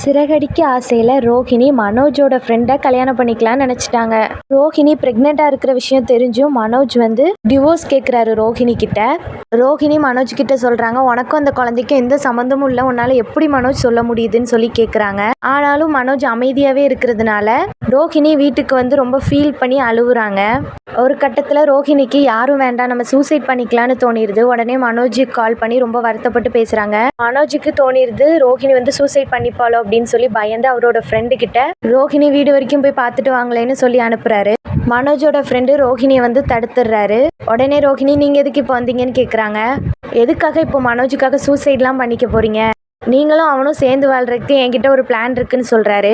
சிறகடிக்க ஆசையில் ரோஹிணி மனோஜோட ஃப்ரெண்டை கல்யாணம் பண்ணிக்கலாம்னு நினச்சிட்டாங்க. ரோஹிணி ப்ரெக்னெண்ட்டாக இருக்கிற விஷயம் தெரிஞ்சும் மனோஜ் டிவோர்ஸ் கேட்குறாரு ரோஹிணி கிட்ட. ரோஹிணி மனோஜ் கிட்ட சொல்கிறாங்க, உனக்கும் அந்த குழந்தைக்கும் எந்த சம்மந்தமும் இல்லை, உன்னால் எப்படி மனோஜ் சொல்ல முடியுதுன்னு சொல்லி கேட்குறாங்க. ஆனாலும் மனோஜ் அமைதியாகவே இருக்கிறதுனால ரோஹிணி வீட்டுக்கு ரொம்ப ஃபீல் பண்ணி அழுவுறாங்க. ஒரு கட்டத்தில் ரோஹிணிக்கு யாரும் வேண்டாம், நம்ம சூசைட் பண்ணிக்கலான்னு தோணிடுது. உடனே மனோஜுக்கு கால் பண்ணி ரொம்ப வருத்தப்பட்டு பேசுகிறாங்க. மனோஜுக்கு தோணிடுது ரோஹிணி சூசைட் பண்ணிப்பாளோ அப்படின்னு சொல்லி பயந்து அவரோட ஃப்ரெண்டு கிட்ட ரோஹிணி வீடு வரைக்கும் போய் பார்த்துட்டு வாங்களேன்னு சொல்லி அனுப்புறாரு. மனோஜோட ஃப்ரெண்டு ரோஹிணியை தடுத்துடுறாரு. உடனே ரோஹிணி, நீங்கள் எதுக்கு இப்போ வந்தீங்கன்னு கேட்குறாங்க. எதுக்காக இப்போ மனோஜுக்காக சூசைட்லாம் பண்ணிக்க போறீங்க? நீங்களும் அவனும் சேர்ந்து வாழ்றதுக்கு என்கிட்ட ஒரு பிளான் இருக்குன்னு சொல்றாரு.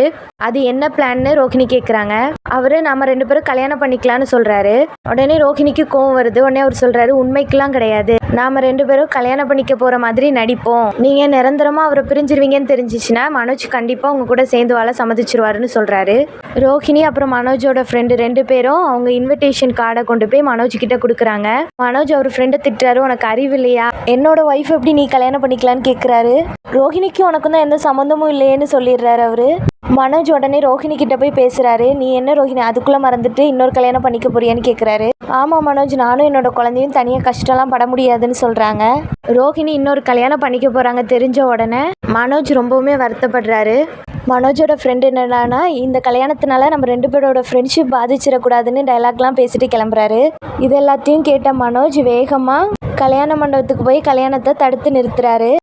அது என்ன பிளான்னு ரோஹிணி கேட்குறாங்க. அவரு நம்ம 2 பேரும் கல்யாணம் பண்ணிக்கலான்னு சொல்றாரு. உடனே ரோஹிணிக்கு கோவம் வருது. உடனே அவர் சொல்றாரு, உண்மைக்கெல்லாம் கிடையாது, நாம 2 பேரும் கல்யாணம் பண்ணிக்க போற மாதிரி நடிப்போம். நீங்க நிரந்தரமா அவரை பிரிஞ்சிருவீங்கன்னு தெரிஞ்சிச்சுன்னா மனோஜ் கண்டிப்பா உங்க கூட சேர்ந்து வாழ சம்மதிச்சிருவாருன்னு சொல்றாரு. ரோஹிணி அப்புறம் மனோஜோட ஃப்ரெண்டு 2 பேரும் அவங்க இன்விடேஷன் கார்டை கொண்டு போய் மனோஜ் கிட்ட கொடுக்குறாங்க. மனோஜ் அவர் ஃப்ரெண்டை திட்டுறாரு, உனக்கு அறிவு இல்லையா, என்னோட ஒய்ஃப் எப்படி நீ கல்யாணம் பண்ணிக்கலான்னு கேட்குறாரு. ரோஹிணிக்கு உனக்கும் தான் எந்த சம்மந்தமும் இல்லையேன்னு சொல்லிடுறாரு அவரு. மனோஜ் உடனே ரோஹிணி கிட்ட போய் பேசுறாரு. நீ என்ன ரோஹிணி அதுக்குள்ள மறந்துட்டு இன்னொரு கல்யாணம் பண்ணிக்க போறியான்னு கேட்குறாரு. ஆமா மனோஜ், நானும் என்னோட குழந்தையும் தனியாக கஷ்டம்லாம் பட முடியாதுன்னு சொல்றாங்க. ரோஹிணி இன்னொரு கல்யாணம் பண்ணிக்க போறாங்க தெரிஞ்ச உடனே மனோஜ் ரொம்பவுமே வருத்தப்படுறாரு. மனோஜோட ஃப்ரெண்டு என்னடானா, இந்த கல்யாணத்தினால நம்ம 2 பேரோட ஃப்ரெண்ட்ஷிப் பாதிச்சிடக்கூடாதுன்னு டைலாக்லாம் பேசிட்டு கிளம்புறாரு. இது எல்லாத்தையும் கேட்ட மனோஜ் வேகமாக கல்யாண மண்டபத்துக்கு போய் கல்யாணத்தை தடுத்து நிறுத்துறாரு.